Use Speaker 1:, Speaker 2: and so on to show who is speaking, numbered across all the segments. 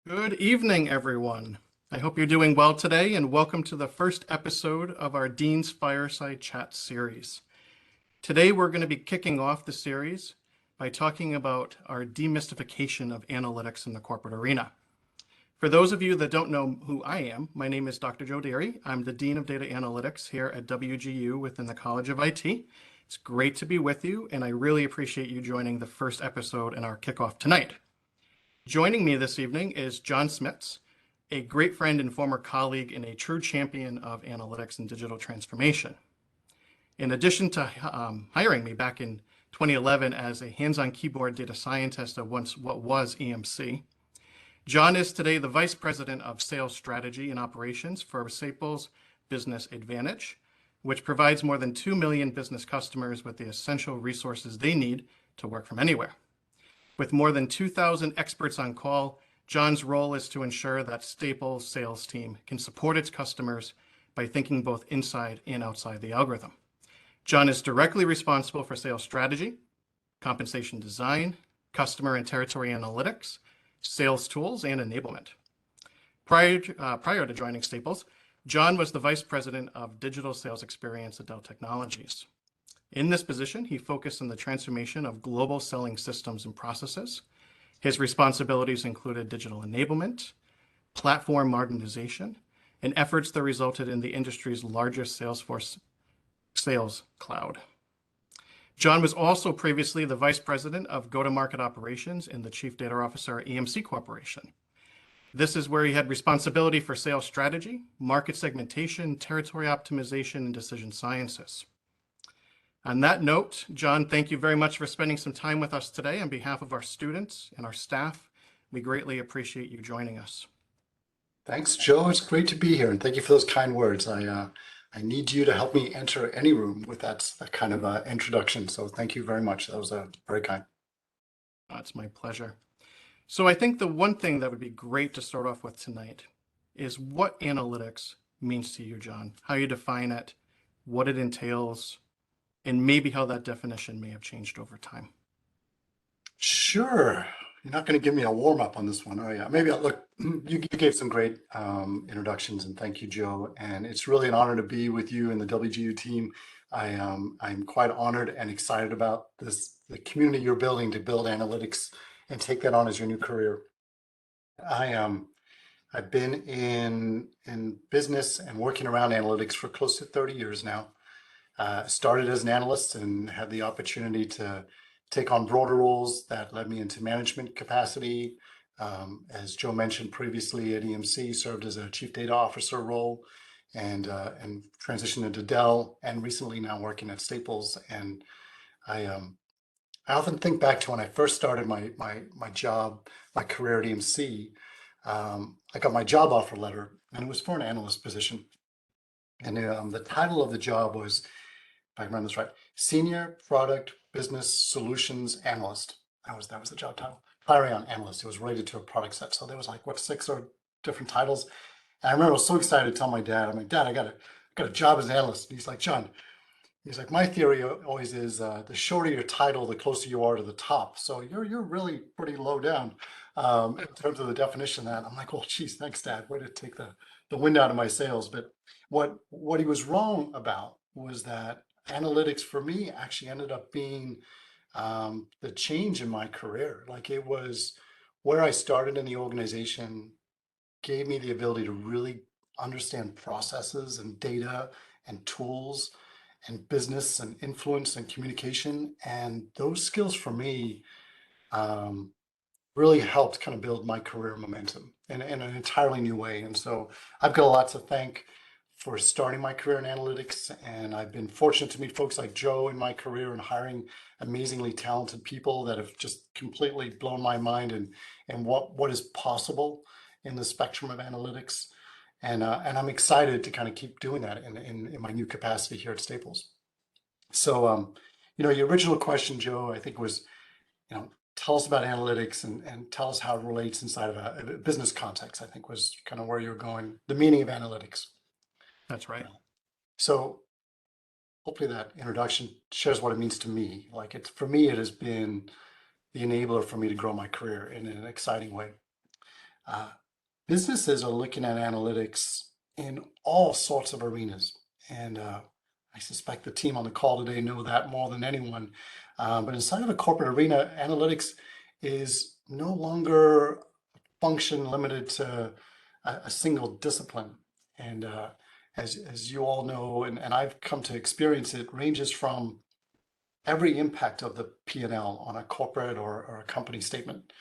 Speaker 1: Good evening, everyone. I hope you're doing well today, and welcome to the first episode of our Dean's Fireside Chat series. Today, we're going to be kicking off the series by talking about our demystification of analytics in the corporate arena. For those of you that don't know who I am, my name is Dr. Joe Dery. I'm the Dean of Data Analytics here at WGU within the College of IT. It's great to be with you, and I really appreciate you joining the first episode in our kickoff tonight. Joining me this evening is John Smits, a great friend and former colleague and a true champion of analytics and digital transformation. In addition to hiring me back in 2011 as a hands-on keyboard data scientist at what was EMC, John is today the Vice President of Sales Strategy and Operations for Staples Business Advantage, which provides more than 2 million business customers with the essential resources they need to work from anywhere. With more than 2,000 experts on call, John's role is to ensure that Staples' sales team can support its customers by thinking both inside and outside the algorithm. John is directly responsible for sales strategy, compensation design, customer and territory analytics, sales tools, and enablement. Prior to joining Staples, John was the Vice President of Digital Sales Experience at Dell Technologies. In this position, he focused on the transformation of global selling systems and processes. His responsibilities included digital enablement, platform modernization, and efforts that resulted in the industry's largest Salesforce sales cloud. John was also previously the Vice President of Go-to-Market Operations and the Chief Data Officer at EMC Corporation. This is where he had responsibility for sales strategy, market segmentation, territory optimization, and decision sciences. On that note, John, thank you very much for spending some time with us today. On behalf of our students and our staff, we greatly appreciate you joining us.
Speaker 2: Thanks, Joe. It's great to be here, and thank you for those kind words. I need you to help me enter any room with that kind of introduction. So thank you very much. That was very kind.
Speaker 1: It's my pleasure. So I think the one thing that would be great to start off with tonight is what analytics means to you, John, how you define it, what it entails, and maybe how that definition may have changed over time.
Speaker 2: Sure. You're not going to give me a warm-up on this one, are you? Maybe look, you gave some great introductions, and thank you, Joe. And it's really an honor to be with you and the WGU team. I'm quite honored and excited about the community you're building to build analytics and take that on as your new career. I've been in business and working around analytics for close to 30 years now. Started as an analyst and had the opportunity to take on broader roles that led me into management capacity. As Joe mentioned previously at EMC, served as a chief data officer role and transitioned into Dell, and recently now working at Staples. And I often think back to when I first started my career at EMC. I got my job offer letter, and it was for an analyst position. And the title of the job was, if I remember this right, Senior Product Business Solutions Analyst. That was the job title. Hiring on analyst. It was related to a product set. So there was like, 6 or different titles. And I remember I was so excited to tell my dad, I'm like, Dad, I got a job as an analyst. And he's like, John, my theory always is the shorter your title, the closer you are to the top. So you're really pretty low down in terms of the definition of that. I'm like, well, geez, thanks, Dad. Way to take the wind out of my sails. But what he was wrong about was that analytics for me actually ended up being the change in my career. Like, it was where I started in the organization, gave me the ability to really understand processes and data and tools and business and influence and communication. And those skills for me really helped kind of build my career momentum in an entirely new way. And so I've got a lot to thank for starting my career in analytics. And I've been fortunate to meet folks like Joe in my career and hiring amazingly talented people that have just completely blown my mind and what is possible in the spectrum of analytics. And I'm excited to kind of keep doing that in my new capacity here at Staples. So, your original question, Joe, I think was, tell us about analytics and tell us how it relates inside of a business context, I think was kind of where you're going, the meaning of analytics.
Speaker 1: That's right.
Speaker 2: So hopefully that introduction shares what it means to me. Like, for me, it has been the enabler for me to grow my career in an exciting way. Uh, Businesses are looking at analytics in all sorts of arenas. And I suspect the team on the call today know that more than anyone. But inside of the corporate arena, analytics is no longer a function limited to a single discipline. And as you all know, and I've come to experience, it ranges from every impact of the P&L on a corporate or a company statement.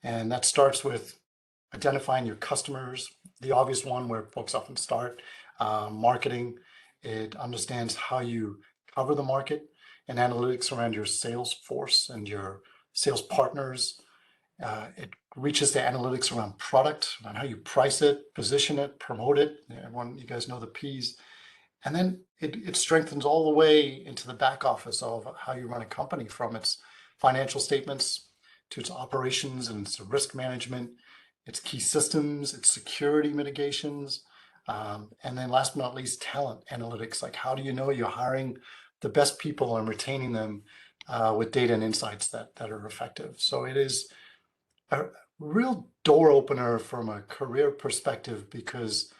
Speaker 2: And that starts with identifying your customers, the obvious one where folks often start, marketing. It understands how you cover the market, and analytics around your sales force and your sales partners. It reaches the analytics around product and how you price it, position it, promote it. Everyone, you guys know the P's. And then it strengthens all the way into the back office of how you run a company, from its financial statements to its operations and its risk management, its key systems, its security mitigations, and then last but not least, talent analytics. Like, how do you know you're hiring the best people and retaining them with data and insights that are effective? So it is a real door opener from a career perspective, because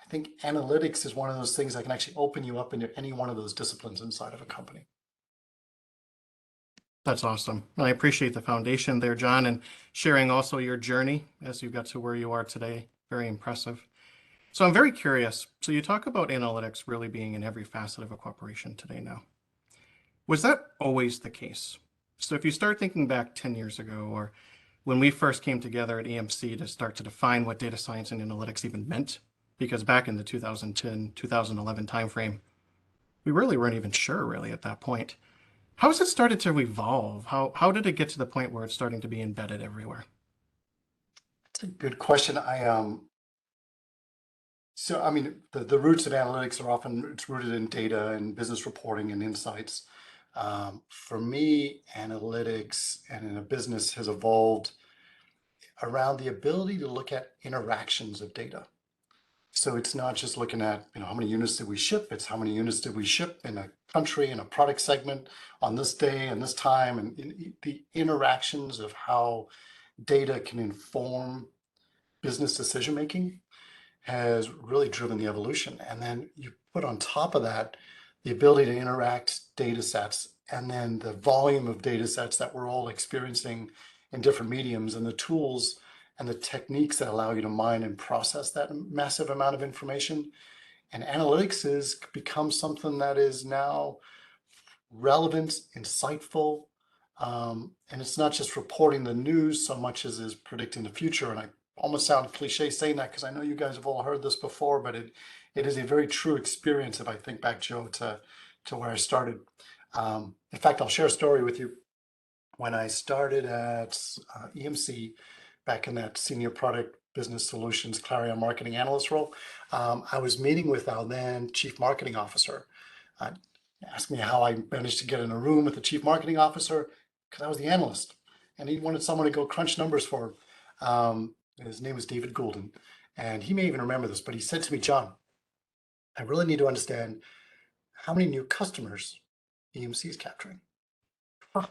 Speaker 2: I think analytics is one of those things that can actually open you up into any one of those disciplines inside of a company.
Speaker 1: That's awesome. I appreciate the foundation there, John, and sharing also your journey as you got to where you are today. Very impressive. So I'm very curious. So you talk about analytics really being in every facet of a corporation today now. Was that always the case? So if you start thinking back 10 years ago, or when we first came together at EMC to start to define what data science and analytics even meant, because back in the 2010, 2011 timeframe, we really weren't even sure really at that point. How has it started to evolve? How did it get to the point where it's starting to be embedded everywhere?
Speaker 2: That's a good question. So I mean, the roots of analytics are often, it's rooted in data and business reporting and insights. For me, analytics and in a business has evolved around the ability to look at interactions of data. So it's not just looking at, how many units did we ship, it's how many units did we ship in a country, in a product segment, on this day and this time, and the interactions of how data can inform business decision making has really driven the evolution. And then you put on top of that the ability to interact data sets, and then the volume of data sets that we're all experiencing in different mediums, and the tools and the techniques that allow you to mine and process that massive amount of information. And analytics has become something that is now relevant, insightful, and it's not just reporting the news so much as is predicting the future. And I almost sound cliche saying that, because I know you guys have all heard this before, but it is a very true experience if I think back, Joe, to where I started. In fact, I'll share a story with you. When I started at EMC back in that senior product business solutions Clarion marketing analyst role, I was meeting with our then chief marketing officer. Asked me how I managed to get in a room with the chief marketing officer, because I was the analyst, and he wanted someone to go crunch numbers for him. His name was David Goulden, and he may even remember this, but he said to me, "John, I really need to understand how many new customers EMC is capturing." I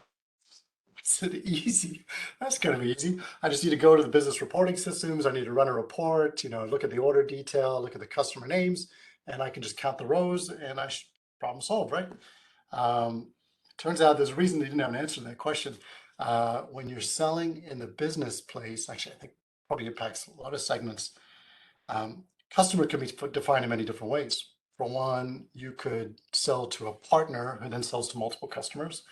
Speaker 2: said, "Easy. That's going to be easy. I just need to go to the business reporting systems. I need to run a report, look at the order detail, look at the customer names, and I can just count the rows, and problem solved, right?" Turns out there's a reason they didn't have an answer to that question. When you're selling in the business place, actually, I think probably impacts a lot of segments. Customer can be defined in many different ways. For one, you could sell to a partner who then sells to multiple customers,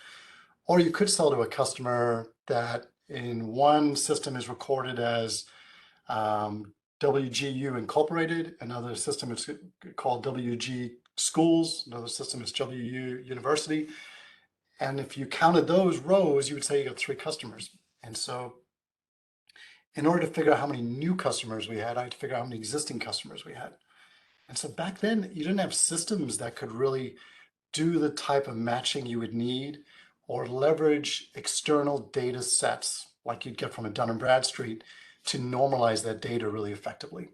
Speaker 2: or you could sell to a customer that in one system is recorded as WGU Incorporated, another system is called WG Schools, another system is WU University. And if you counted those rows, you would say you got 3 customers. And so in order to figure out how many new customers we had, I had to figure out how many existing customers we had. And so back then, you didn't have systems that could really do the type of matching you would need, or leverage external data sets like you'd get from a Dun & Bradstreet to normalize that data really effectively.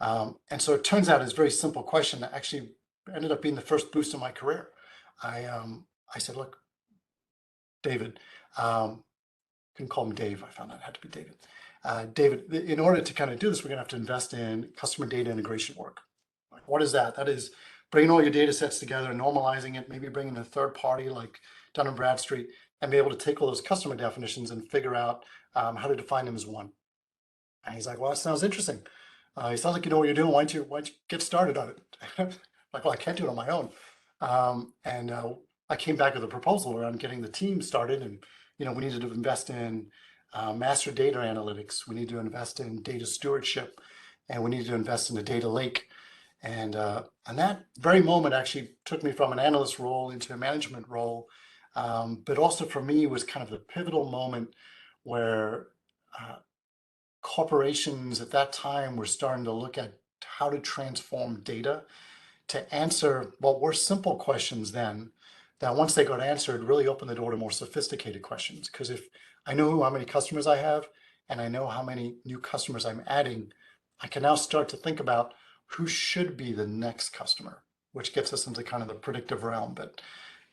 Speaker 2: And so it turns out it's a very simple question that actually ended up being the first boost in my career. I said, "Look, David," couldn't call him Dave. I found out it had to be David. David, in order to kind of do this, we're going to have to invest in customer data integration work. Like, what is that? That is bringing all your data sets together, normalizing it, maybe bringing a third party like Dun & Bradstreet, and be able to take all those customer definitions and figure out how to define them as one. And he's like, well, that sounds interesting. He sounds like you know what you're doing. Why don't you get started on it? Like, well, I can't do it on my own. And I came back with a proposal around getting the team started. And, we needed to invest in master data analytics. We need to invest in data stewardship, and we need to invest in a data lake. And that very moment actually took me from an analyst role into a management role. But also for me was kind of the pivotal moment where corporations at that time were starting to look at how to transform data to answer what were simple questions then, that once they got answered really opened the door to more sophisticated questions. Because if I know how many customers I have and I know how many new customers I'm adding, I can now start to think about who should be the next customer, which gets us into kind of the predictive realm. But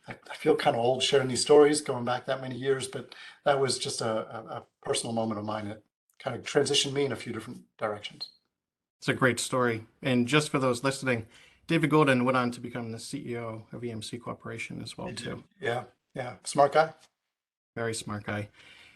Speaker 2: I feel kind of old sharing these stories going back that many years, but that was just a personal moment of mine that kind of transitioned me in a few different directions.
Speaker 1: It's a great story. And just for those listening, David Golden went on to become the CEO of EMC Corporation as well, too.
Speaker 2: Yeah, yeah, smart guy.
Speaker 1: Very smart guy.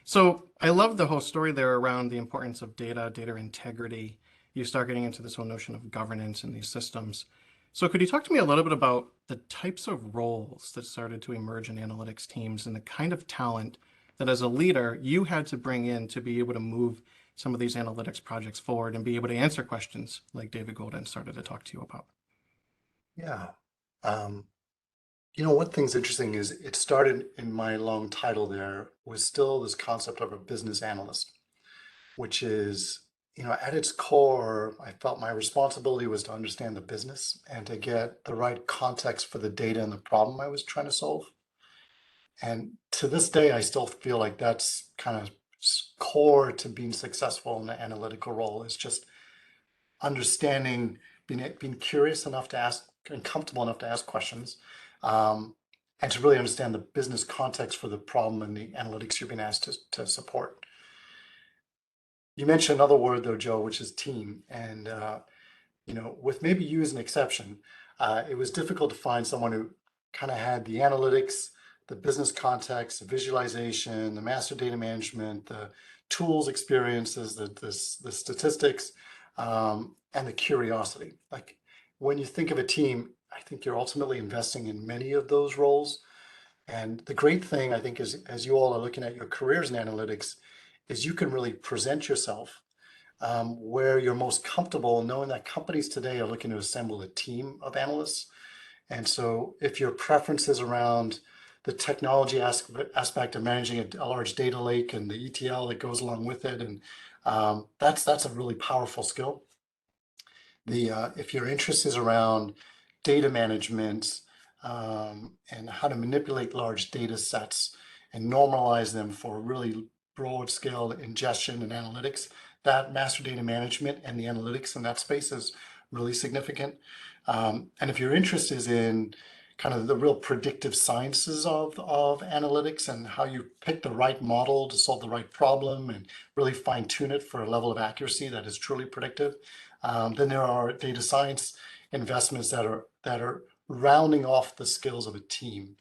Speaker 1: So I love the whole story there around the importance of data integrity. You start getting into this whole notion of governance in these systems. So could you talk to me a little bit about the types of roles that started to emerge in analytics teams and the kind of talent that as a leader you had to bring in to be able to move some of these analytics projects forward and be able to answer questions like David Golden started to talk to you about?
Speaker 2: Yeah. Um, one thing's interesting is it started in my long title there was still this concept of a business analyst, which is, at its core, I felt my responsibility was to understand the business and to get the right context for the data and the problem I was trying to solve. And to this day, I still feel like that's kind of core to being successful in the analytical role is just understanding, being curious enough to ask and comfortable enough to ask questions, um, and to really understand the business context for the problem and the analytics you're being asked to support. You mentioned another word though, Joe, which is team. And with maybe you as an exception, it was difficult to find someone who kind of had the analytics, the business context, the visualization, the master data management, the tools experiences, the statistics, and the curiosity. Like when you think of a team, I think you're ultimately investing in many of those roles. And the great thing, I think, is as you all are looking at your careers in analytics, is you can really present yourself where you're most comfortable knowing that companies today are looking to assemble a team of analysts. And so if your preference is around the technology aspect of managing a large data lake and the ETL that goes along with it, and that's a really powerful skill. If your interest is around data management and how to manipulate large data sets and normalize them for really broad scale ingestion and analytics, that master data management and the analytics in that space is really significant. And if your interest is in kind of the real predictive sciences of analytics and how you pick the right model to solve the right problem and really fine tune it for a level of accuracy that is truly predictive, then there are data science investments that are rounding off the skills of a team.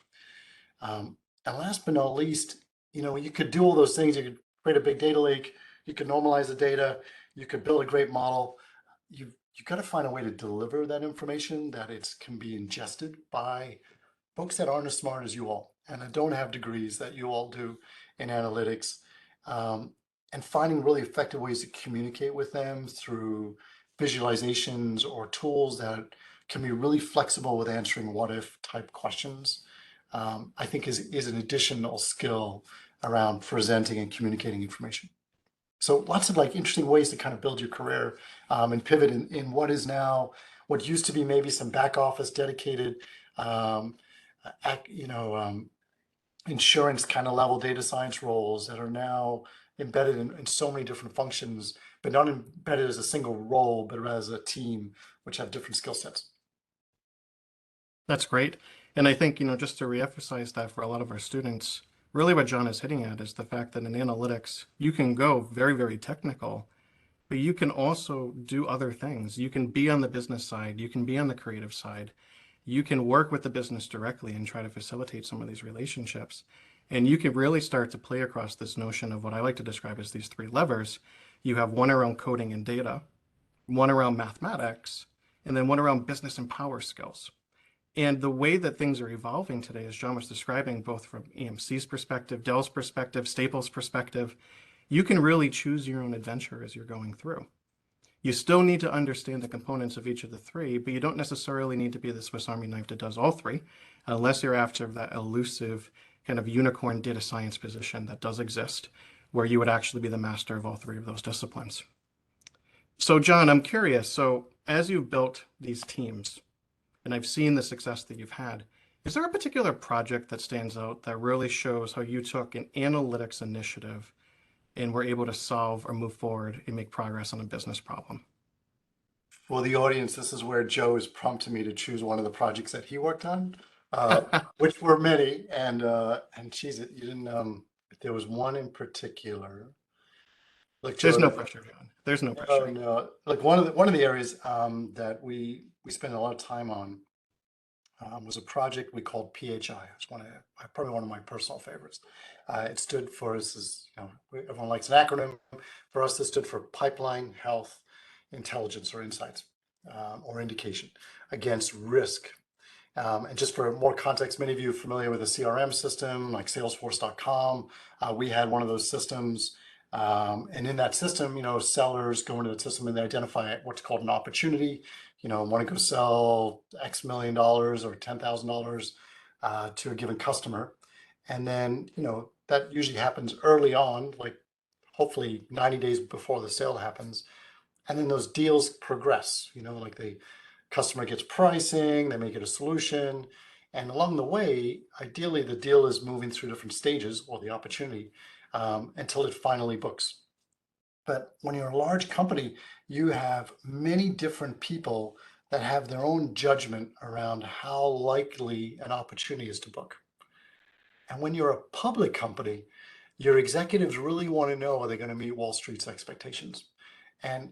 Speaker 2: And last but not least, you could do all those things. You could create a big data lake. You could normalize the data. You could build a great model. You've got to find a way to deliver that information that it can be ingested by folks that aren't as smart as you all and that don't have degrees that you all do in analytics, and finding really effective ways to communicate with them through visualizations or tools that can be really flexible with answering what if type questions, I think is an additional skill around presenting and communicating information. So lots of interesting ways to kind of build your career and pivot in what is now, what used to be maybe some back office dedicated, um, insurance kind of level data science roles that are now embedded in so many different functions, but not embedded as a single role, but as a team, which have different skill sets.
Speaker 1: That's great. And I think, just to reemphasize that for a lot of our students, really what John is hitting at is the fact that in analytics, you can go very, very technical, but you can also do other things. You can be on the business side, you can be on the creative side, you can work with the business directly and try to facilitate some of these relationships. And you can really start to play across this notion of what I like to describe as these three levers. You have one around coding and data, one around mathematics, and then one around business and power skills. And the way that things are evolving today, as John was describing, both from EMC's perspective, Dell's perspective, Staples' perspective, you can really choose your own adventure as you're going through. You still need to understand the components of each of the three, but you don't necessarily need to be the Swiss Army knife that does all three, unless you're after that elusive kind of unicorn data science position that does exist, where you would actually be the master of all three of those disciplines. So, John, I'm curious. So, as you've built these teams, and I've seen the success that you've had, is there a particular project that stands out that really shows how you took an analytics initiative and were able to solve or move forward and make progress on a business problem?
Speaker 2: For the audience, this is where Joe is prompting me to choose one of the projects that he worked on, which were many. And geez, you didn't. There was one in particular. Look,
Speaker 1: There's
Speaker 2: Joe,
Speaker 1: no pressure, John. There's no
Speaker 2: no,
Speaker 1: pressure.
Speaker 2: no. Like one of the areas that we spent a lot of time on was a project we called PHI. It's probably one of my personal favorites. It stood for, this is, everyone likes an acronym. For us, this stood for Pipeline Health Intelligence or Insights or Indication Against Risk. And just for more context, many of you are familiar with a CRM system like Salesforce.com. We had one of those systems. And in that system, sellers go into the system and they identify what's called an opportunity. Want to go sell X million dollars or $10,000 to a given customer. And then, that usually happens early on, like hopefully 90 days before the sale happens. And then those deals progress, like the customer gets pricing, they make it a solution. And along the way, ideally, the deal is moving through different stages or the opportunity until it finally books. But when you're a large company, you have many different people that have their own judgment around how likely an opportunity is to book. And when you're a public company, your executives really want to know, are they going to meet Wall Street's expectations? And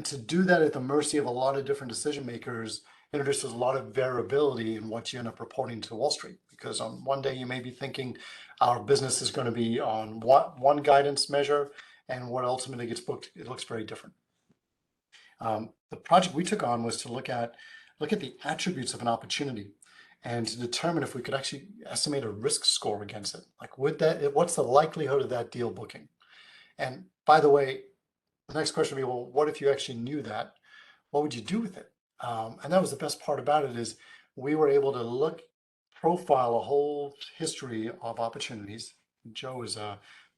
Speaker 2: to do that at the mercy of a lot of different decision makers introduces a lot of variability in what you end up reporting to Wall Street. Because on one day you may be thinking our business is going to be on one guidance measure, and what ultimately gets booked, it looks very different. The project we took on was to look at the attributes of an opportunity and to determine if we could actually estimate a risk score against it. Like, what's the likelihood of that deal booking? And by the way, the next question would be, well, what if you actually knew that? What would you do with it? And that was the best part about it, is we were able to profile a whole history of opportunities. Joe is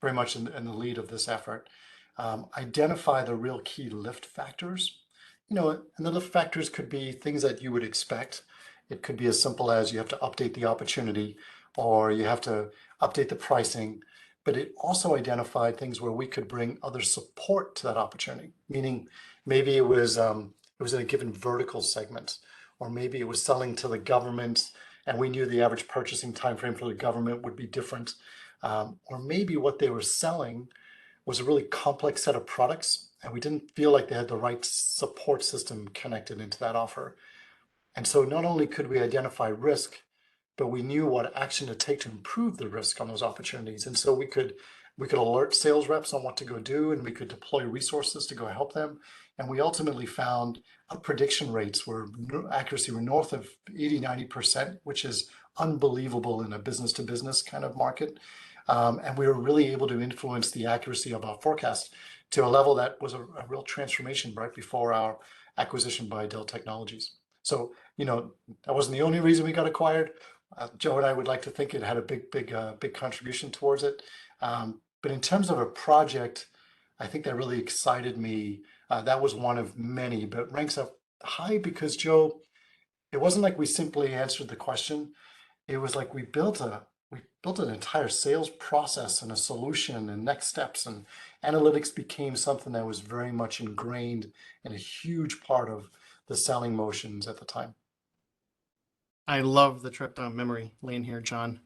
Speaker 2: very much in the lead of this effort. Identify the real key lift factors. And the lift factors could be things that you would expect. It could be as simple as you have to update the opportunity or you have to update the pricing. But it also identified things where we could bring other support to that opportunity, meaning maybe it was in a given vertical segment, or maybe it was selling to the government, and we knew the average purchasing timeframe for the government would be different. Or maybe what they were selling was a really complex set of products, and we didn't feel like they had the right support system connected into that offer. And so not only could we identify risk, but we knew what action to take to improve the risk on those opportunities. And so we could alert sales reps on what to go do, and we could deploy resources to go help them. And we ultimately found our prediction rates accuracy were north of 80, 90%, which is unbelievable in a business to business kind of market. And we were really able to influence the accuracy of our forecast to a level that was a real transformation right before our acquisition by Dell Technologies. So, that wasn't the only reason we got acquired. Joe and I would like to think it had a big contribution towards it. But in terms of a project, I think that really excited me. That was one of many, but ranks up high because, Joe, it wasn't like we simply answered the question. It was like we built an entire sales process and a solution and next steps, and analytics became something that was very much ingrained and a huge part of the selling motions at the time.
Speaker 1: I love the trip down memory lane here, John.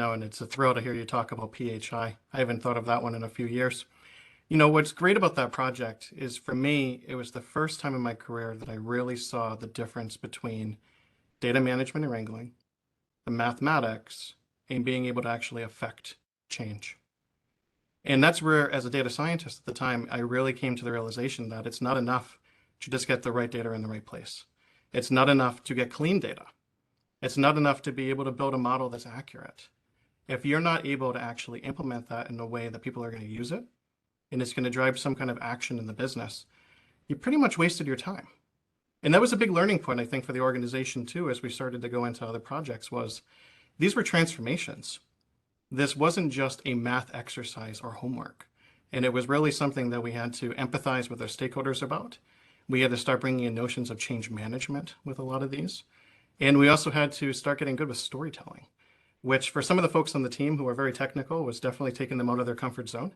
Speaker 1: and it's a thrill to hear you talk about PHI. I haven't thought of that one in a few years. What's great about that project is for me, it was the first time in my career that I really saw the difference between data management and wrangling, the mathematics, and being able to actually affect change. And that's where, as a data scientist at the time, I really came to the realization that it's not enough to just get the right data in the right place. It's not enough to get clean data. It's not enough to be able to build a model that's accurate. If you're not able to actually implement that in a way that people are going to use it, and it's going to drive some kind of action in the business, you pretty much wasted your time. And that was a big learning point, I think, for the organization too, as we started to go into other projects, was these were transformations. This wasn't just a math exercise or homework. And it was really something that we had to empathize with our stakeholders about. We had to start bringing in notions of change management with a lot of these. And we also had to start getting good with storytelling, which for some of the folks on the team who are very technical was definitely taking them out of their comfort zone.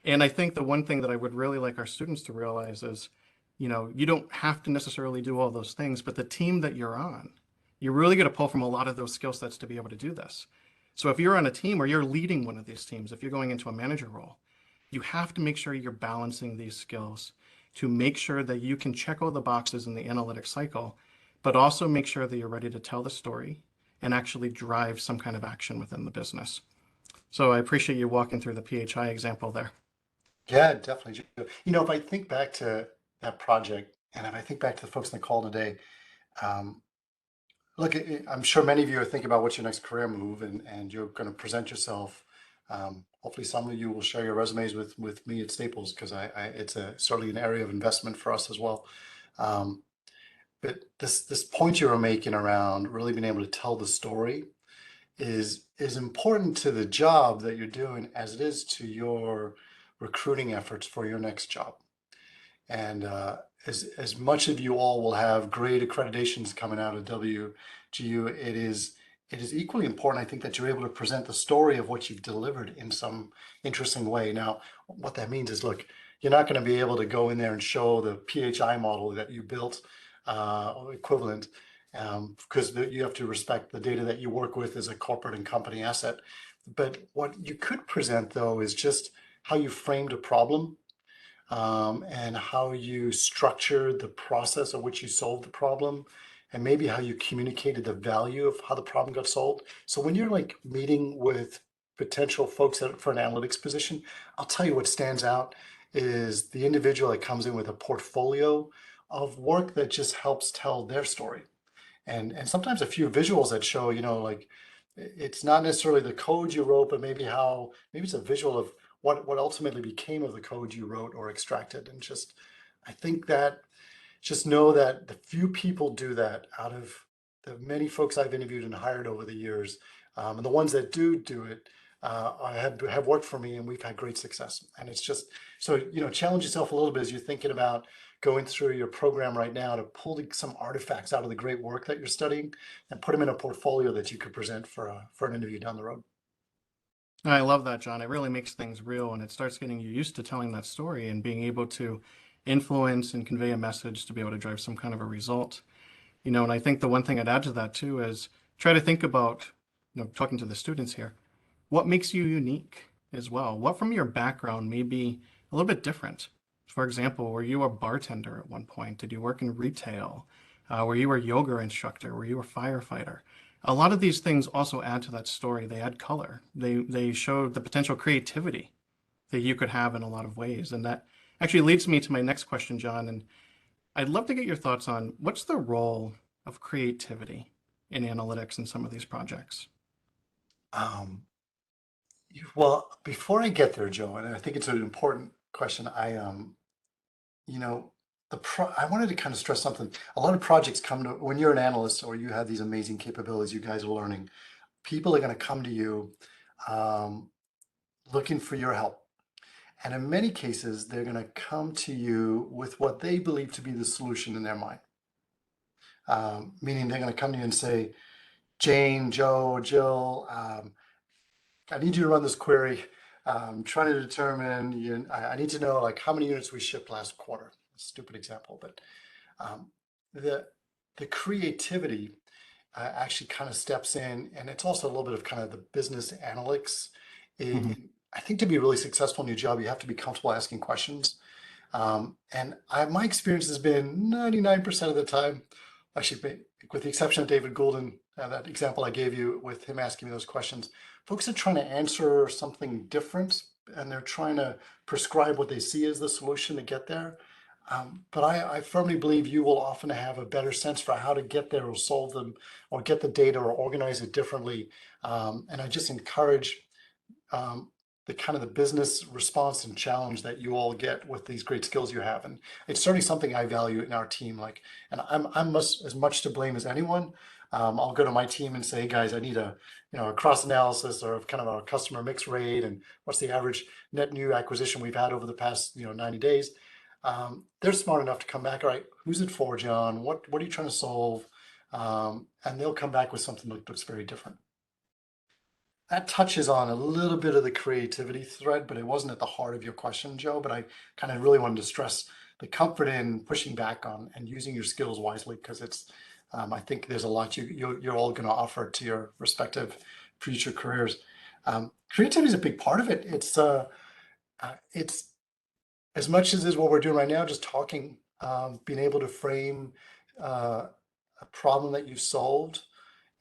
Speaker 1: And I think the one thing that I would really like our students to realize is, you don't have to necessarily do all those things, but the team that you're on, you're really going to pull from a lot of those skill sets to be able to do this. So if you're on a team or you're leading one of these teams, if you're going into a manager role, you have to make sure you're balancing these skills to make sure that you can check all the boxes in the analytics cycle, but also make sure that you're ready to tell the story and actually drive some kind of action within the business. So I appreciate you walking through the PHI example there.
Speaker 2: Yeah, definitely. If I think back to that project, and if I think back to the folks in the call today, um, look, I'm sure many of you are thinking about what's your next career move, and you're going to present yourself. Hopefully, some of you will share your resumes with me at Staples, because it's certainly an area of investment for us as well. But this point you were making around really being able to tell the story is important to the job that you're doing as it is to your recruiting efforts for your next job. And as much of you all will have great accreditations coming out of WGU, it is equally important, I think, that you're able to present the story of what you've delivered in some interesting way. Now, what that means is, look, you're not going to be able to go in there and show the PHI model that you built equivalent, because you have to respect the data that you work with as a corporate and company asset. But what you could present, though, is just how you framed a problem, and how you structured the process of which you solved the problem, and maybe how you communicated the value of how the problem got solved. So when you're like meeting with potential folks for an analytics position, I'll tell you what stands out is the individual that comes in with a portfolio of work that just helps tell their story. And sometimes a few visuals that show, like, it's not necessarily the code you wrote, but maybe it's a visual of what ultimately became of the code you wrote or extracted. And I think that just know that the few people do that out of the many folks I've interviewed and hired over the years, and the ones that do it, have worked for me, and we've had great success. And it's just, so, challenge yourself a little bit as you're thinking about going through your program right now to pull some artifacts out of the great work that you're studying and put them in a portfolio that you could present for an interview down the road.
Speaker 1: I love that, John. It really makes things real, and it starts getting you used to telling that story and being able to influence and convey a message to be able to drive some kind of a result. And I think the one thing I'd add to that too is try to think about, talking to the students here, what makes you unique as well? What from your background may be a little bit different? For example, were you a bartender at one point? Did you work in retail? Were you a yoga instructor? Were you a firefighter? A lot of these things also add to that story. They add color. They show the potential creativity that you could have in a lot of ways. And that actually leads me to my next question, John. And I'd love to get your thoughts on what's the role of creativity in analytics in some of these projects?
Speaker 2: Um, well, before I get there, Joe, and I think it's an important question, you know, I wanted to kind of stress something. A lot of projects come to, when you're an analyst or you have these amazing capabilities you guys are learning, people are going to come to you um, looking for your help. And in many cases, they're going to come to you with what they believe to be the solution in their mind. Meaning they're going to come to you and say, Jane, Joe, Jill, I need you to run this query. Trying to determine, I need to know like how many units we shipped last quarter. Stupid example, but um, the creativity actually kind of steps in, and it's also a little bit of kind of the business analytics.
Speaker 1: Mhm.
Speaker 2: I think to be really successful in your job, you have to be comfortable asking questions. My experience has been 99% of the time, actually, with the exception of David Goulden, that example I gave you with him asking me those questions, folks are trying to answer something different and they're trying to prescribe what they see as the solution to get there. But I firmly believe you will often have a better sense for how to get there or solve them or get the data or organize it differently. And I just encourage um, the kind of the business response and challenge that you all get with these great skills you have. And it's certainly something I value in our team. Like, and I'm as much to blame as anyone. I'll go to my team and say, hey guys, I need a cross analysis or kind of a customer mix rate and what's the average net new acquisition we've had over the past 90 days. They're smart enough to come back. All right, who's it for, John? What are you trying to solve? And they'll come back with something that looks very different. That touches on a little bit of the creativity thread, but it wasn't at the heart of your question, Joe. But I kind of really wanted to stress the comfort in pushing back on and using your skills wisely, because I think there's a lot you're all going to offer to your respective future careers. Creativity is a big part of it. It's as much as is what we're doing right now, just talking, being able to frame a problem that you've solved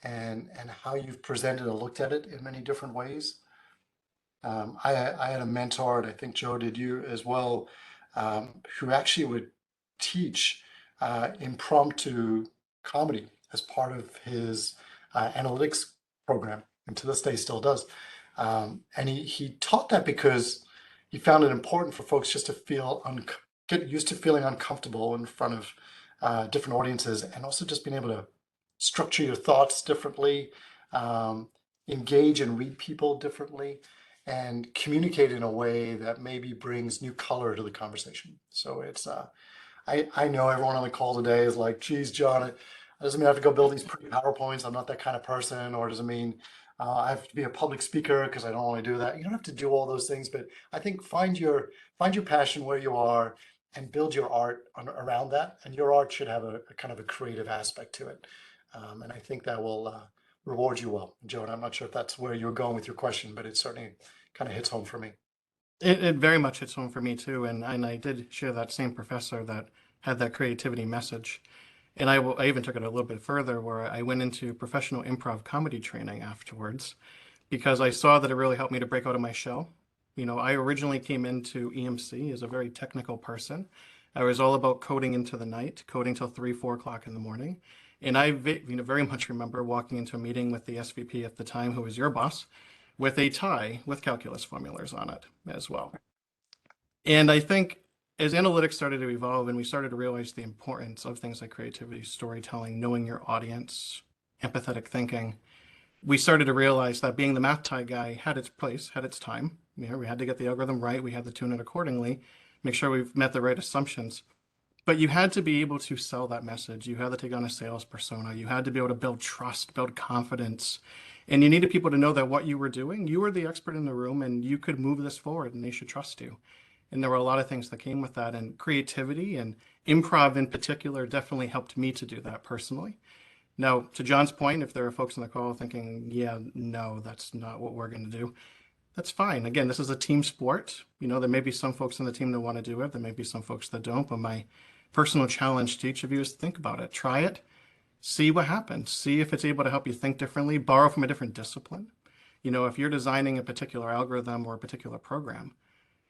Speaker 2: and how you've presented and looked at it in many different ways. I had a mentor, and I think Joe did you as well, who actually would teach impromptu comedy as part of his analytics program, and to this day still does. And he taught that because he found it important for folks just to get used to feeling uncomfortable in front of different audiences, and also just being able to structure your thoughts differently, engage and read people differently, and communicate in a way that maybe brings new color to the conversation. So I know everyone on the call today is like, geez, John, it doesn't mean I have to go build these pretty PowerPoints. I'm not that kind of person. Or does it mean I have to be a public speaker because I don't want to do that? You don't have to do all those things, but I think find your passion where you are and build your art around that. And your art should have a kind of a creative aspect to it. And I think that will reward you well. Joe, and I'm not sure if that's where you're going with your question, but it certainly kind of hits home for me.
Speaker 1: It very much hits home for me too, and I did share that same professor that had that creativity message. And I even took it a little bit further where I went into professional improv comedy training afterwards because I saw that it really helped me to break out of my shell. I originally came into EMC as a very technical person. I was all about coding into the night, coding till 3, 4 o'clock in the morning. And I very much remember walking into a meeting with the SVP at the time, who was your boss, with a tie with calculus formulas on it as well. And I think as analytics started to evolve and we started to realize the importance of things like creativity, storytelling, knowing your audience, empathetic thinking, we started to realize that being the math tie guy had its place, had its time. We had to get the algorithm right. We had to tune it accordingly, make sure we've met the right assumptions. But you had to be able to sell that message. You had to take on a sales persona. You had to be able to build trust, build confidence. And you needed people to know that what you were doing, you were the expert in the room and you could move this forward and they should trust you. And there were a lot of things that came with that. And creativity and improv in particular definitely helped me to do that personally. Now, to John's point, if there are folks on the call thinking, yeah, no, that's not what we're going to do, that's fine. Again, this is a team sport. There may be some folks on the team that want to do it. There may be some folks that don't. But my personal challenge to each of you is think about it. Try it. See what happens. See if it's able to help you think differently, borrow from a different discipline. If you're designing a particular algorithm or a particular program,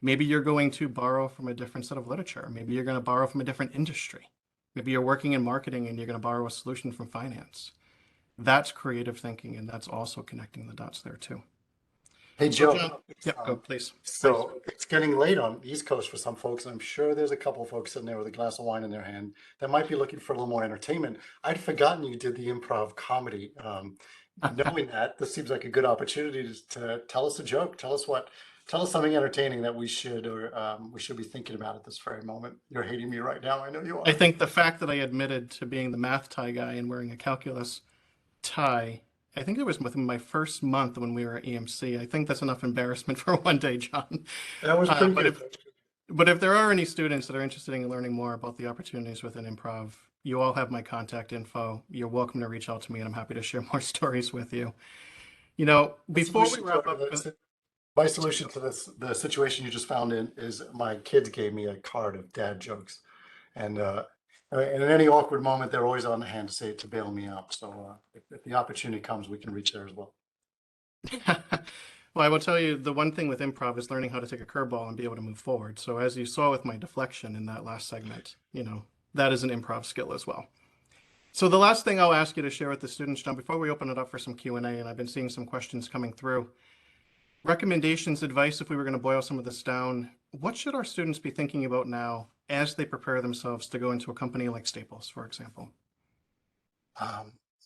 Speaker 1: maybe you're going to borrow from a different set of literature. Maybe you're going to borrow from a different industry. Maybe you're working in marketing and you're going to borrow a solution from finance. That's creative thinking, and that's also connecting the dots there too.
Speaker 2: Hey,
Speaker 1: So,
Speaker 2: Joe.
Speaker 1: John, yep, go please.
Speaker 2: So it's getting late on the East Coast for some folks. I'm sure there's a couple of folks sitting there with a glass of wine in their hand that might be looking for a little more entertainment. I'd forgotten you did the improv comedy. Knowing that, this seems like a good opportunity to tell us a joke. Tell us something entertaining that we should be thinking about at this very moment. You're hating me right now. I know you are.
Speaker 1: I think the fact that I admitted to being the math tie guy and wearing a calculus tie, I think it was within my first month when we were at EMC. I think that's enough embarrassment for one day, John.
Speaker 2: That was pretty good.
Speaker 1: But if there are any students that are interested in learning more about the opportunities within improv, You all have my contact info. You're welcome to reach out to me, and I'm happy to share more stories with you.
Speaker 2: The
Speaker 1: Before we
Speaker 2: solution
Speaker 1: wrap
Speaker 2: to
Speaker 1: up,
Speaker 2: this, my
Speaker 1: sorry,
Speaker 2: solution to this, the situation you just found in, is my kids gave me a card of dad jokes, and and in any awkward moment, they're always on hand to bail me out. So if the opportunity comes, we can reach there as well.
Speaker 1: well, I will tell you the one thing with improv is learning how to take a curveball and be able to move forward. So as you saw with my deflection in that last segment, that is an improv skill as well. So the last thing I'll ask you to share with the students, John, before we open it up for some Q&A, and I've been seeing some questions coming through, recommendations, advice, if we were going to boil some of this down, what should our students be thinking about now as they prepare themselves to go into a company like Staples, for example?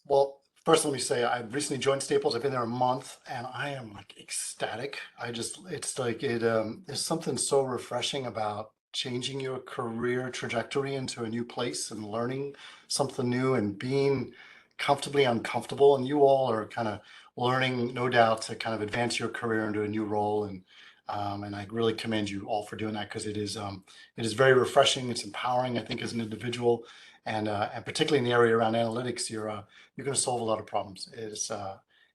Speaker 2: Well, first let me say I've recently joined Staples. I've been there a month, and I am like ecstatic. It's like there's something so refreshing about changing your career trajectory into a new place and learning something new and being comfortably uncomfortable. And you all are kind of learning, no doubt, to kind of advance your career into a new role. And I really commend you all for doing that, because it is very refreshing. It's empowering, I think, as an individual, and particularly in the area around analytics, you're going to solve a lot of problems.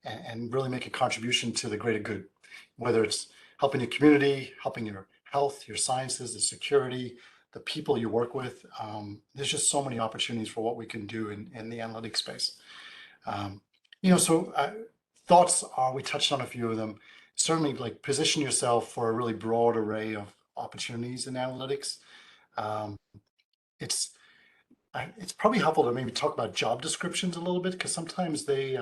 Speaker 2: And really make a contribution to the greater good, whether it's helping your community, helping your health, your sciences, the security, the people you work with. There's just so many opportunities for what we can do in the analytics space. Um, so thoughts are, we touched on a few of them. Certainly, like, position yourself for a really broad array of opportunities in analytics. Um, it's it's probably helpful to maybe talk about job descriptions a little bit, because sometimes they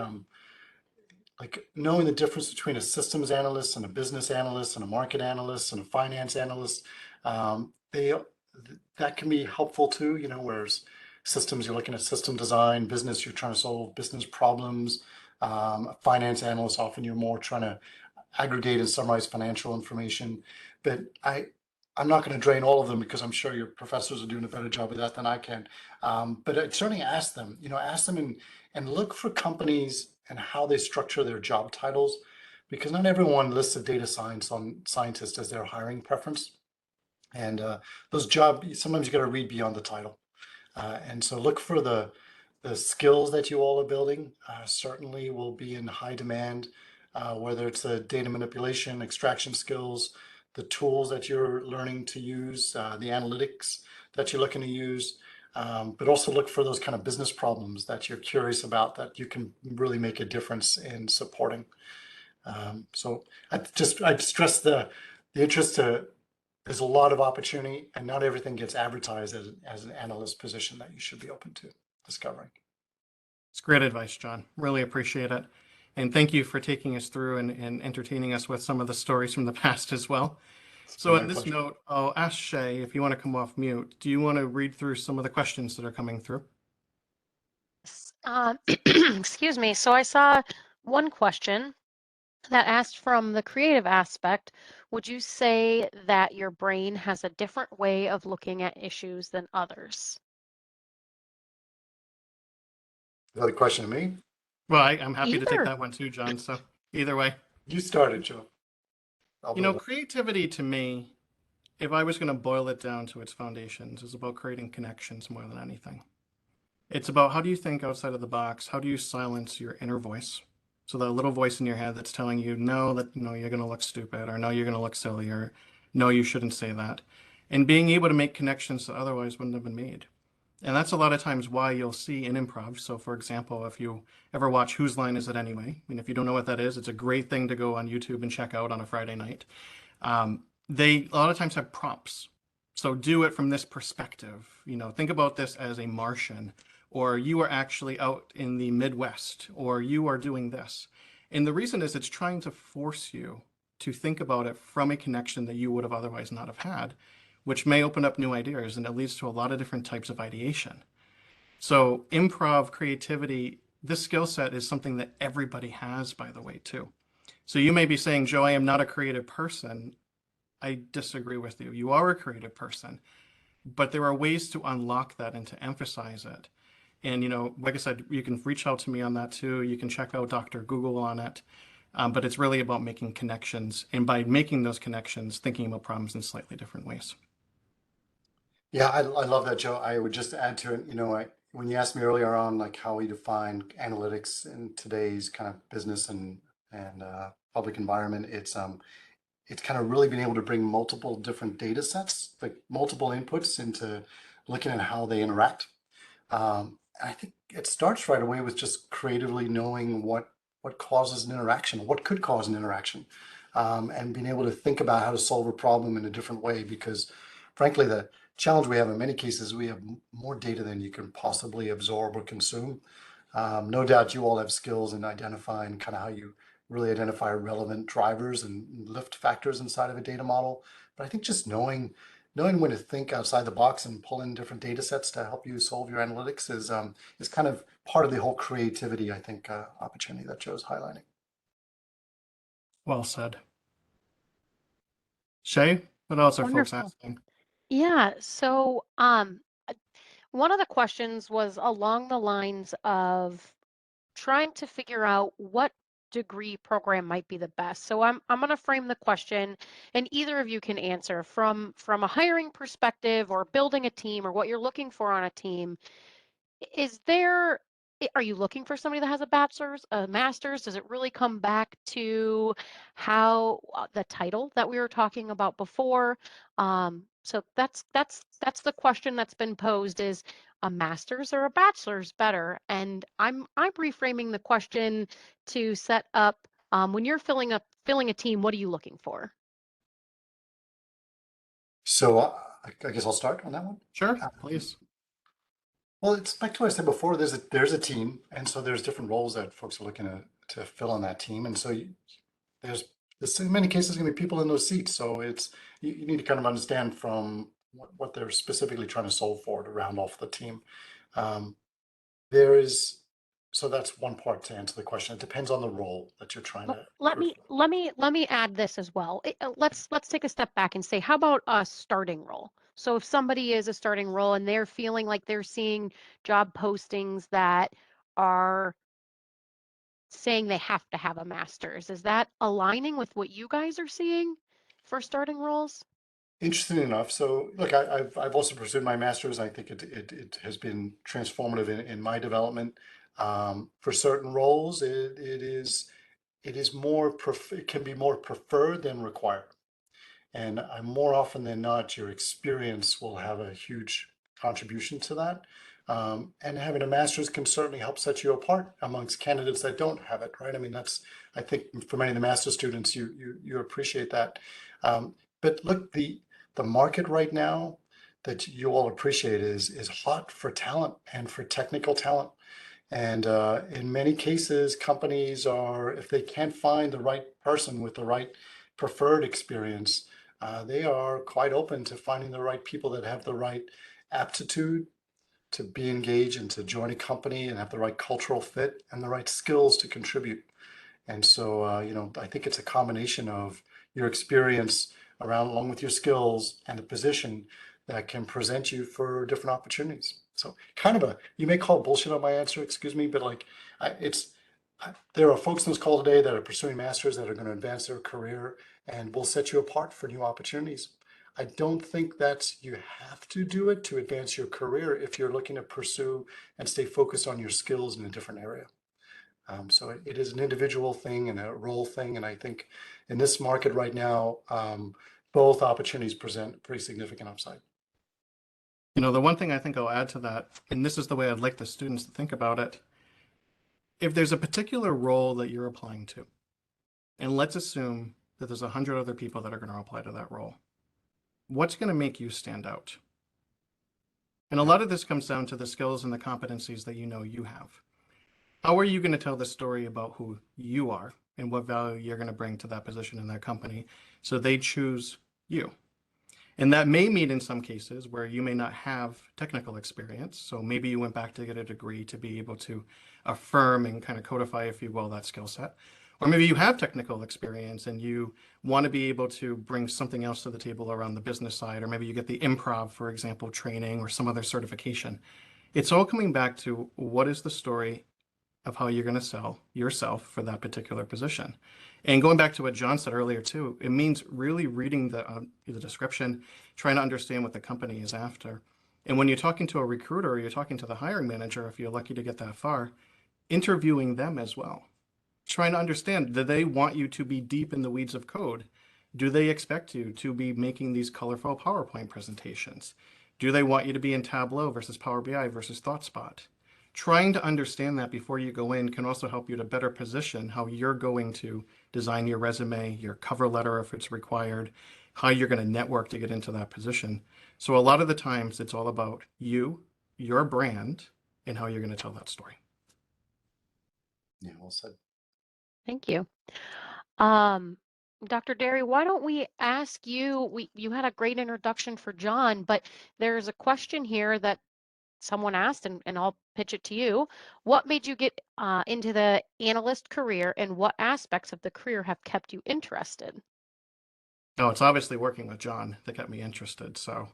Speaker 2: like, knowing the difference between a systems analyst and a business analyst and a market analyst and a finance analyst, they that can be helpful too. Whereas systems, you're looking at system design; business, you're trying to solve business problems. A finance analyst, often you're more trying to aggregate and summarize financial information. But I'm not going to drain all of them, because I'm sure your professors are doing a better job of that than I can. But I'd certainly ask them and look for companies and how they structure their job titles, because not everyone lists a data scientist as their hiring preference. And those jobs, sometimes you got to read beyond the title. And so look for the skills that you all are building. Certainly will be in high demand, whether it's the data manipulation, extraction skills, the tools that you're learning to use, the analytics that you're looking to use, but also look for those kind of business problems that you're curious about, that you can really make a difference in supporting. So I'd stress the interest to, there's a lot of opportunity, and not everything gets advertised as an analyst position that you should be open to discovering.
Speaker 1: It's great advice, John. Really appreciate it. And thank you for taking us through and entertaining us with some of the stories from the past as well.
Speaker 2: It's
Speaker 1: So
Speaker 2: been
Speaker 1: on
Speaker 2: my
Speaker 1: this
Speaker 2: pleasure.
Speaker 1: note, I'll ask Shay, if you want to come off mute, do you want to read through some of the questions that are coming through?
Speaker 3: Excuse me. So I saw one question that asked, from the creative aspect, would you say that your brain has a different way of looking at issues than others?
Speaker 2: Is that a question to me?
Speaker 1: Well, I'm happy to take
Speaker 3: Either.
Speaker 1: that one too, John. So either way,
Speaker 2: You started, Joe. I'll build up.
Speaker 1: creativity to me, if I was going to boil it down to its foundations, is about creating connections more than anything. It's about, how do you think outside of the box? How do you silence your inner voice? So that little voice in your head that's telling you, no, that you're going to look stupid, or no, you're going to look silly, or no, you shouldn't say that. And being able to make connections that otherwise wouldn't have been made. And that's a lot of times why you'll see in improv. So for example, if you ever watch Whose Line Is It Anyway? I mean, if you don't know what that is, it's a great thing to go on YouTube and check out on a Friday night. They a lot of times have prompts. So do it from this perspective. Think about this as a Martian, or you are actually out in the Midwest, or you are doing this. And the reason is it's trying to force you to think about it from a connection that you would have otherwise not have had, which may open up new ideas, and it leads to a lot of different types of ideation. So improv, creativity, this skill set is something that everybody has, by the way, too. So you may be saying, Joe, I am not a creative person. I disagree with you. You are a creative person, but there are ways to unlock that and to emphasize it. And, like I said, you can reach out to me on that too. You can check out Dr. Google on it. But it's really about making connections. And by making those connections, thinking about problems in slightly different ways.
Speaker 2: Yeah, I love that, Joe. I would just add to it, when you asked me earlier on, like how we define analytics in today's kind of business and public environment, it's kind of really being able to bring multiple different data sets, like multiple inputs into looking at how they interact. I think it starts right away with just creatively knowing what causes an interaction, what could cause an interaction, and being able to think about how to solve a problem in a different way. Because, frankly, the challenge we have in many cases, we have more data than you can possibly absorb or consume. No doubt you all have skills in identifying kind of how you really identify relevant drivers and lift factors inside of a data model. But I think just knowing when to think outside the box and pull in different data sets to help you solve your analytics is kind of part of the whole creativity, I think, opportunity that Joe's highlighting.
Speaker 1: Well said. Shay, what else are folks
Speaker 3: Wonderful.
Speaker 1: asking?
Speaker 3: Yeah, so one of the questions was along the lines of trying to figure out what degree program might be the best. So I'm going to frame the question, and either of you can answer from a hiring perspective or building a team or what you're looking for on a team. Is there, are you looking for somebody that has a bachelor's, a master's? Does it really come back to how the title that we were talking about before? So that's the question that's been posed: is a master's or a bachelor's better? And I'm reframing the question to set up when you're filling a team, what are you looking for?
Speaker 2: So I guess I'll start on that one.
Speaker 1: Sure, please.
Speaker 2: Well, it's back to what I said before. There's a team, and so there's different roles that folks are looking to fill on that team, and so there's in many cases going to be people in those seats. So you need to kind of understand from what they're specifically trying to solve for to round off the team. Um, there is so that's one part to answer the question. It depends on the role that you're trying to.
Speaker 3: Let me add this as well. Let's take a step back and say, how about a starting role? So if somebody is a starting role and they're feeling like they're seeing job postings that are saying they have to have a master's, is that aligning with what you guys are seeing for starting roles?
Speaker 2: Interesting enough. So look, I've also pursued my master's. I think it has been transformative in my development. For certain roles, it is more it can be more preferred than required. And more often than not, your experience will have a huge contribution to that. And having a master's can certainly help set you apart amongst candidates that don't have it, right? I mean, I think for many of the master's students, you appreciate that. But look, the market right now that you all appreciate is hot for talent and for technical talent. And in many cases, companies are, if they can't find the right person with the right preferred experience, they are quite open to finding the right people that have the right aptitude to be engaged and to join a company and have the right cultural fit and the right skills to contribute. And so, I think it's a combination of your experience around, along with your skills and the position that can present you for different opportunities. So kind of you may call bullshit on my answer, excuse me, but like there are folks in this call today that are pursuing masters that are going to advance their career and will set you apart for new opportunities. I don't think that you have to do it to advance your career if you're looking to pursue and stay focused on your skills in a different area. So it is an individual thing and a role thing. And I think in this market right now, both opportunities present pretty significant upside.
Speaker 1: The one thing I think I'll add to that, and this is the way I'd like the students to think about it, if there's a particular role that you're applying to, and let's assume that there's 100 other people that are going to apply to that role, what's going to make you stand out? And a lot of this comes down to the skills and the competencies that you have. How are you going to tell the story about who you are and what value you're going to bring to that position in that company so they choose you? And that may mean in some cases where you may not have technical experience. So maybe you went back to get a degree to be able to affirm and kind of codify, if you will, that skill set. Or maybe you have technical experience and you want to be able to bring something else to the table around the business side, or maybe you get the improv, for example, training or some other certification. It's all coming back to what is the story of how you're going to sell yourself for that particular position. And going back to what John said earlier too, it means really reading the description, trying to understand what the company is after, And when you're talking to a recruiter or you're talking to the hiring manager, if you're lucky to get that far, interviewing them as well, trying to understand, do they want you to be deep in the weeds of code? Do they expect you to be making these colorful PowerPoint presentations? Do they want you to be in Tableau versus Power BI versus ThoughtSpot? Trying to understand that before you go in can also help you to better position how you're going to design your resume, your cover letter if it's required, how you're going to network to get into that position. So a lot of the times it's all about you, your brand, and how you're going to tell that story.
Speaker 2: Yeah, well said.
Speaker 3: Thank you. Dr. Dery, why don't we ask you, you had a great introduction for John, but there's a question here that someone asked, and I'll pitch it to you. What made you get into the analyst career, and what aspects of the career have kept you interested?
Speaker 1: Oh, it's obviously working with John that got me interested. So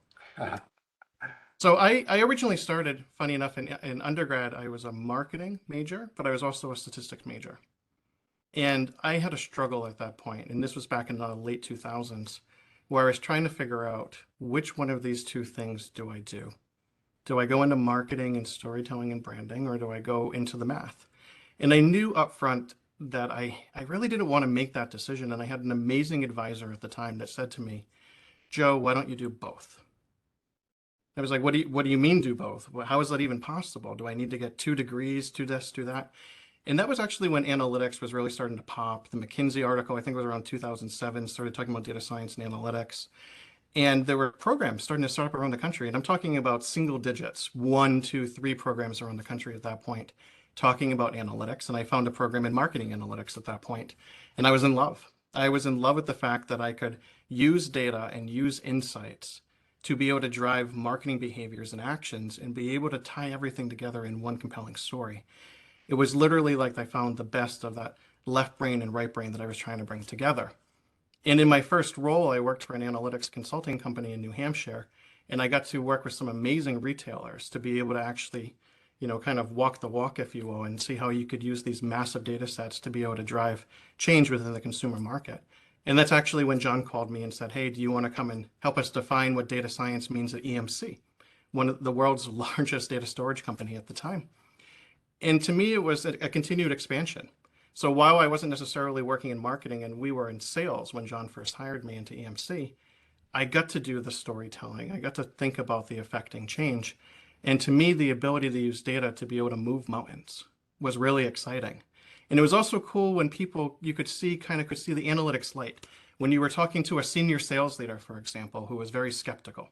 Speaker 1: I originally started, funny enough, in undergrad, I was a marketing major, but I was also a statistics major. And I had a struggle at that point, and this was back in the late 2000s, where I was trying to figure out which one of these two things do I do? Do I go into marketing and storytelling and branding, or do I go into the math? And I knew up front that I really didn't want to make that decision. And I had an amazing advisor at the time that said to me, Joe, why don't you do both? I was like, what do you mean do both? How is that even possible? Do I need to get 2 degrees, do this, do that? And that was actually when analytics was really starting to pop. The McKinsey article, I think it was around 2007, started talking about data science and analytics. And there were programs starting to start up around the country. And I'm talking about single digits, 1, 2, 3 programs around the country at that point, talking about analytics. And I found a program in marketing analytics at that point. And I was in love. I was in love with the fact that I could use data and use insights to be able to drive marketing behaviors and actions and be able to tie everything together in one compelling story. It was literally like I found the best of that left brain and right brain that I was trying to bring together. And in my first role, I worked for an analytics consulting company in New Hampshire, and I got to work with some amazing retailers to be able to actually, kind of walk the walk, if you will, and see how you could use these massive data sets to be able to drive change within the consumer market. And that's actually when John called me and said, hey, do you want to come and help us define what data science means at EMC, one of the world's largest data storage company at the time? And to me, it was a continued expansion. So while I wasn't necessarily working in marketing and we were in sales when John first hired me into EMC, I got to do the storytelling. I got to think about the affecting change. And to me, the ability to use data to be able to move mountains was really exciting. And it was also cool when people, you could see, could see the analytics light. When you were talking to a senior sales leader, for example, who was very skeptical.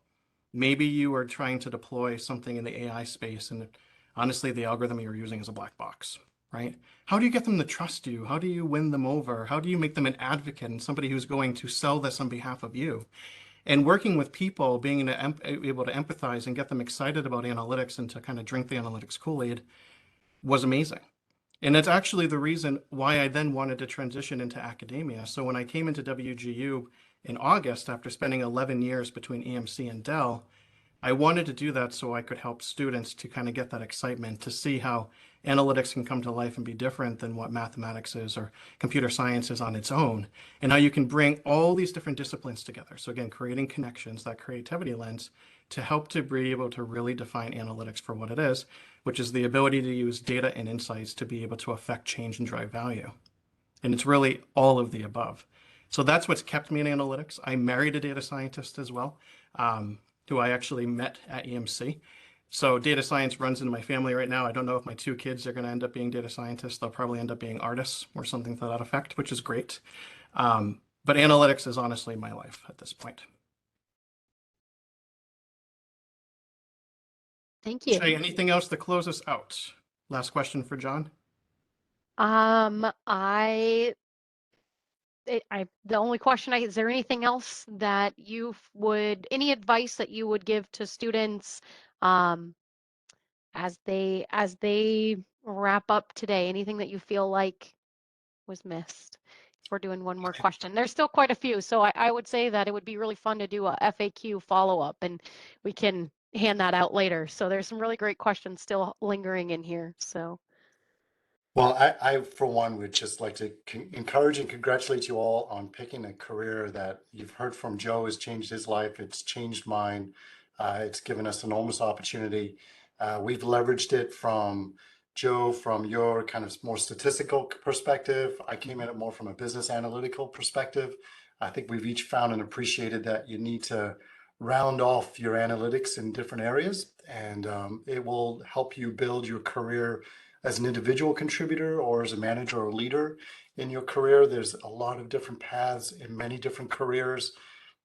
Speaker 1: Maybe you were trying to deploy something in the AI space, and honestly, the algorithm you're using is a black box, right? How do you get them to trust you? How do you win them over? How do you make them an advocate and somebody who's going to sell this on behalf of you? And working with people, being able to empathize and get them excited about analytics and to kind of drink the analytics Kool-Aid was amazing. And that's actually the reason why I then wanted to transition into academia. So when I came into WGU in August, after spending 11 years between EMC and Dell, I wanted to do that so I could help students to kind of get that excitement to see how analytics can come to life and be different than what mathematics is or computer science is on its own, and how you can bring all these different disciplines together. So again, creating connections, that creativity lens, to help to be able to really define analytics for what it is, which is the ability to use data and insights to be able to affect change and drive value. And it's really all of the above. So that's what's kept me in analytics. I married a data scientist as well, who I actually met at EMC. So data science runs into my family right now. I don't know if my 2 kids are going to end up being data scientists. They'll probably end up being artists or something to that effect, which is great. But analytics is honestly my life at this point.
Speaker 3: Thank you.
Speaker 1: Shay, anything else to close us out? Last question for John.
Speaker 3: The only question is there anything else that any advice that you would give to students as they wrap up today? Anything that you feel like was missed? We're doing one more question. There's still quite a few, so I would say that it would be really fun to do a FAQ follow-up, and we can hand that out later. So there's some really great questions still lingering in here. So.
Speaker 2: Well, I, for one, would just like to encourage and congratulate you all on picking a career that you've heard from Joe has changed his life. It's changed mine. It's given us enormous opportunity. We've leveraged it from Joe, from your kind of more statistical perspective. I came at it more from a business analytical perspective. I think we've each found and appreciated that you need to round off your analytics in different areas, and it will help you build your career as an individual contributor or as a manager or leader in your career. There's a lot of different paths in many different careers.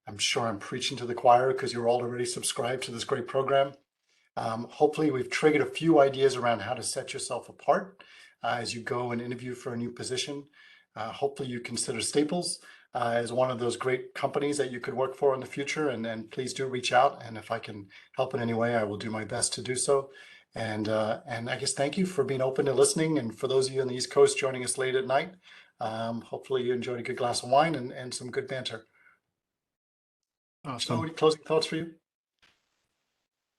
Speaker 2: I'm sure I'm preaching to the choir because you're all already subscribed to this great program. Hopefully we've triggered a few ideas around how to set yourself apart as you go and interview for a new position. Hopefully you consider Staples as one of those great companies that you could work for in the future, and then please do reach out. And if I can help in any way, I will do my best to do so. And I guess thank you for being open to listening. And for those of you on the East Coast joining us late at night, hopefully you enjoyed a good glass of wine and some good banter.
Speaker 1: Awesome.
Speaker 2: Any closing thoughts for you?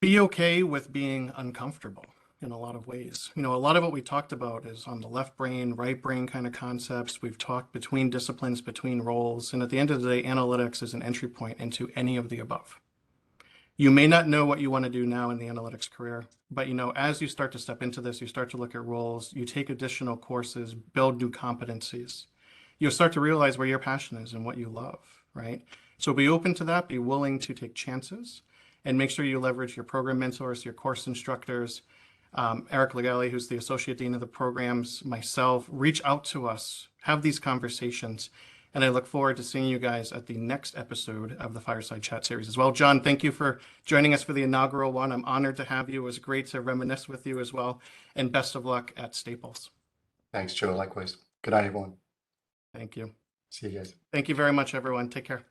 Speaker 1: Be okay with being uncomfortable in a lot of ways. A lot of what we talked about is on the left brain, right brain kind of concepts. We've talked between disciplines, between roles. And at the end of the day, analytics is an entry point into any of the above. You may not know what you want to do now in the analytics career, but as you start to step into this, you start to look at roles, you take additional courses, build new competencies. You'll start to realize where your passion is and what you love, right? So be open to that, be willing to take chances, and make sure you leverage your program mentors, your course instructors, Eric Legale, who's the Associate Dean of the programs, myself. Reach out to us, have these conversations, and I look forward to seeing you guys at the next episode of the Fireside Chat series as well. John, thank you for joining us for the inaugural one. I'm honored to have you. It was great to reminisce with you as well, and best of luck at Staples.
Speaker 2: Thanks, Joe. Likewise. Good night, everyone.
Speaker 1: Thank you.
Speaker 2: See you guys.
Speaker 1: Thank you very much, everyone. Take care.